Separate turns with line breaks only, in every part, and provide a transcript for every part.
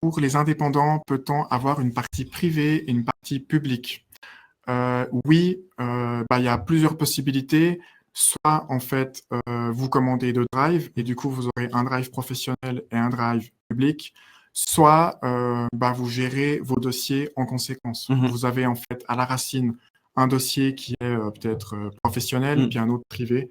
pour les indépendants, peut-on avoir une partie privée et une partie publique? Oui, il y a plusieurs possibilités. Soit, en fait, vous commandez 2 drives et du coup, vous aurez un drive professionnel et un drive public. Soit, vous gérez vos dossiers en conséquence.
Mhm.
Vous avez, en fait, à la racine, un dossier qui est peut-être professionnel, puis un autre privé.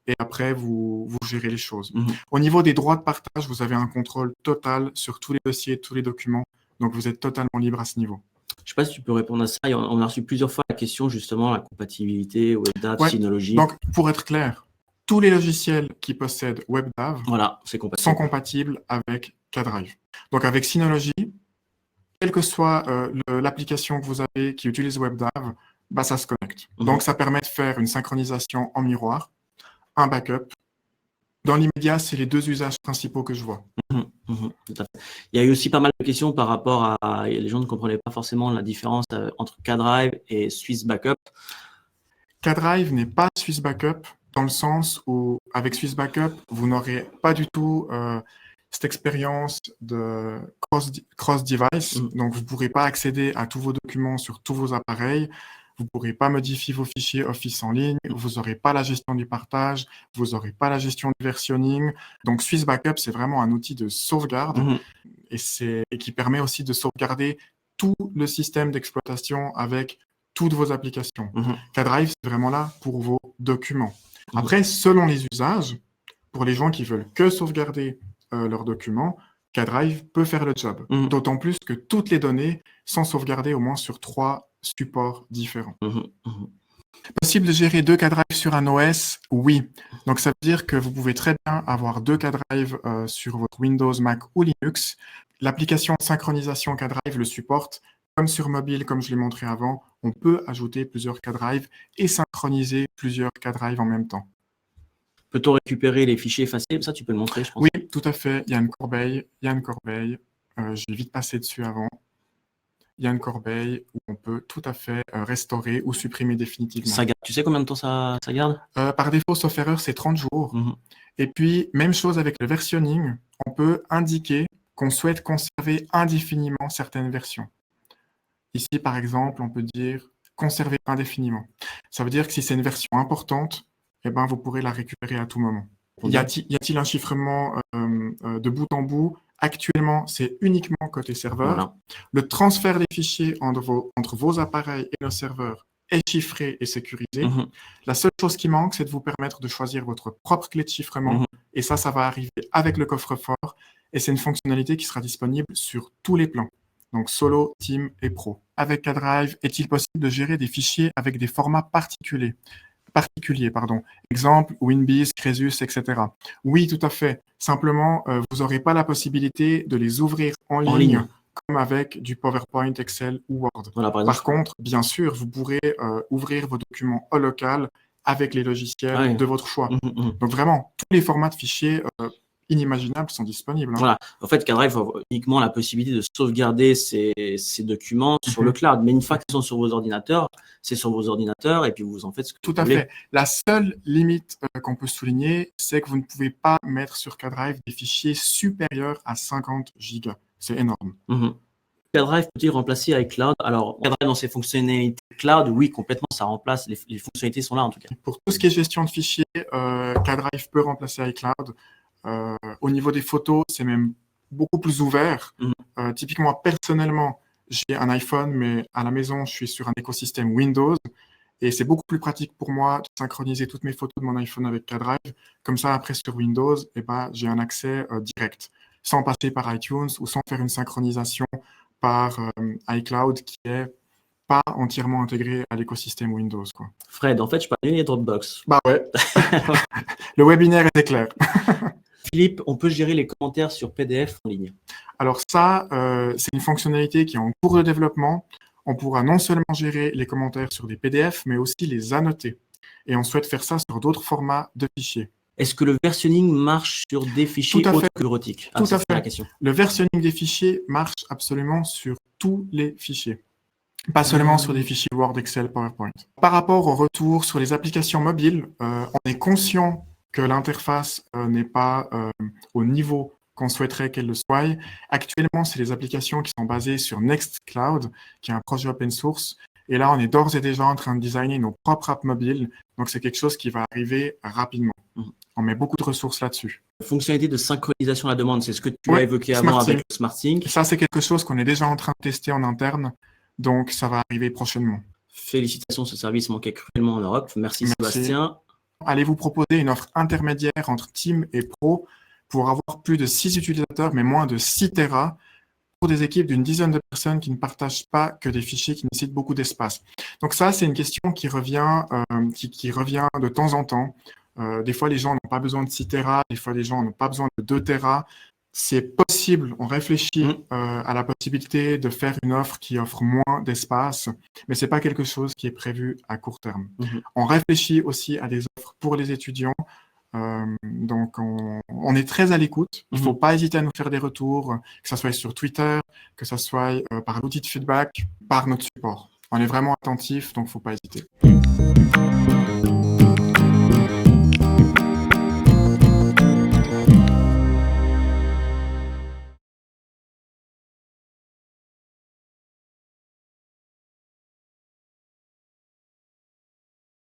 Et après, vous gérez les choses. Au niveau des droits de partage, vous avez un contrôle total sur tous les dossiers, tous les documents. Donc, vous êtes totalement libre à ce niveau.
Je ne sais pas si tu peux répondre à ça. On a reçu plusieurs fois la question, justement, la compatibilité, WebDAV,
Ouais.
Synology.
Donc, pour être clair, tous les logiciels qui possèdent WebDAV
Voilà,
sont compatibles avec K-Drive. Donc, avec Synology, quelle que soit l'application que vous avez qui utilise WebDAV, ça se connecte. Donc, ça permet de faire une synchronisation en miroir, un backup. Dans l'immédiat, c'est les 2 usages principaux que je vois.
Tout à fait. Il y a eu aussi pas mal de questions par rapport à les gens ne comprenaient pas forcément la différence entre K-Drive et Swiss Backup.
K-Drive n'est pas Swiss Backup dans le sens où, avec Swiss Backup, vous n'aurez pas du tout cette expérience de cross-device. Donc, vous ne pourrez pas accéder à tous vos documents sur tous vos appareils. Vous ne pourrez pas modifier vos fichiers Office en ligne. Vous n'aurez pas la gestion du partage. Vous n'aurez pas la gestion du versionning. Donc, Swiss Backup, c'est vraiment un outil de sauvegarde et qui permet aussi de sauvegarder tout le système d'exploitation avec toutes vos applications. K-Drive, c'est vraiment là pour vos documents. Après, selon les usages, pour les gens qui veulent que sauvegarder leurs documents, K-Drive peut faire le job. D'autant plus que toutes les données sont sauvegardées au moins sur 3 supports différents. Possible de gérer 2 K-Drive sur un OS? Oui. Donc, ça veut dire que vous pouvez très bien avoir 2 K-Drive sur votre Windows, Mac ou Linux. L'application de synchronisation K-Drive le supporte. Comme sur mobile, comme je l'ai montré avant, on peut ajouter plusieurs K-Drive et synchroniser plusieurs K-Drive en même temps.
Peut-on récupérer les fichiers effacés? Ça, tu peux le montrer, je pense.
Oui, tout à fait. Il y a une corbeille. J'ai vite passé dessus avant. Il y a une corbeille où on peut tout à fait restaurer ou supprimer définitivement.
Ça garde. Tu sais combien de temps ça garde?
Par défaut, sauf erreur, c'est 30 jours. Et puis, même chose avec le versionning, on peut indiquer qu'on souhaite conserver indéfiniment certaines versions. Ici, par exemple, on peut dire conserver indéfiniment. Ça veut dire que si c'est une version importante, vous pourrez la récupérer à tout moment. Y a-t-il un chiffrement de bout en bout? Actuellement, c'est uniquement côté serveur.
Voilà.
Le transfert des fichiers entre vos appareils et nos serveurs est chiffré et sécurisé. La seule chose qui manque, c'est de vous permettre de choisir votre propre clé de chiffrement. Et ça va arriver avec le coffre-fort. Et c'est une fonctionnalité qui sera disponible sur tous les plans. Donc solo, team et pro. Avec K-Drive, est-il possible de gérer des fichiers avec des formats particuliers? Exemple, WinBees, Cresus, etc. Oui, tout à fait. Simplement, vous n'aurez pas la possibilité de les ouvrir en ligne comme avec du PowerPoint, Excel ou Word.
Voilà,
par contre, bien sûr, vous pourrez ouvrir vos documents au local avec les logiciels de votre choix. Donc vraiment, tous les formats de fichiers inimaginables sont disponibles.
Voilà. En fait, K-Drive a uniquement la possibilité de sauvegarder ces documents sur le cloud. Mais une fois qu'ils sont sur vos ordinateurs, c'est sur vos ordinateurs et puis vous en faites ce que vous voulez.
Tout à fait. La seule limite qu'on peut souligner, c'est que vous ne pouvez pas mettre sur K-Drive des fichiers supérieurs à 50 gigas. C'est énorme.
K-Drive peut-il remplacer iCloud? Alors, K-Drive dans ses fonctionnalités cloud, oui, complètement, ça remplace. Les fonctionnalités sont là en tout cas.
Pour tout ce qui est gestion de fichiers, K-Drive peut remplacer iCloud. Au niveau des photos, c'est même beaucoup plus ouvert. Typiquement, personnellement, j'ai un iPhone, mais à la maison, je suis sur un écosystème Windows. Et c'est beaucoup plus pratique pour moi de synchroniser toutes mes photos de mon iPhone avec K-Drive. Comme ça, après, sur Windows, j'ai un accès direct, sans passer par iTunes ou sans faire une synchronisation par iCloud qui est pas entièrement intégré à l'écosystème Windows, quoi.
Fred, en fait, je parlais des Dropbox.
Bah ouais. Le webinaire était clair.
Philippe, on peut gérer les commentaires sur PDF en ligne?
Alors ça, c'est une fonctionnalité qui est en cours de développement. On pourra non seulement gérer les commentaires sur des PDF, mais aussi les annoter. Et on souhaite faire ça sur d'autres formats de fichiers.
Est-ce que le versionning marche sur des fichiers autres que bureautiques?
Tout à fait. Le versionning des fichiers marche absolument sur tous les fichiers. Pas seulement sur des fichiers Word, Excel, PowerPoint. Par rapport au retour sur les applications mobiles, on est conscient que l'interface n'est pas au niveau qu'on souhaiterait qu'elles le soient. Actuellement, c'est les applications qui sont basées sur Nextcloud, qui est un projet open source. Et là, on est d'ores et déjà en train de designer nos propres apps mobiles. Donc, c'est quelque chose qui va arriver rapidement. On met beaucoup de ressources là-dessus.
Fonctionnalité de synchronisation à la demande, c'est ce que tu as évoqué avant avec SmartSync.
Ça, c'est quelque chose qu'on est déjà en train de tester en interne. Donc, ça va arriver prochainement.
Félicitations, ce service manquait cruellement en Europe. Merci. Sébastien.
Allez vous proposer une offre intermédiaire entre Team et Pro pour avoir plus de 6 utilisateurs, mais moins de 6 Tera pour des équipes d'une dizaine de personnes qui ne partagent pas que des fichiers qui nécessitent beaucoup d'espace. Donc ça, c'est une question qui revient, qui revient de temps en temps. Des fois, les gens n'ont pas besoin de 6 Tera, des fois, les gens n'ont pas besoin de 2 Tera. C'est possible, on réfléchit à la possibilité de faire une offre qui offre moins d'espace, mais c'est pas quelque chose qui est prévu à court terme. On réfléchit aussi à des offres pour les étudiants, donc on est très à l'écoute. Il faut pas hésiter à nous faire des retours, que ce soit sur Twitter, que ce soit par l'outil de feedback, par notre support. On est vraiment attentif, donc faut pas hésiter.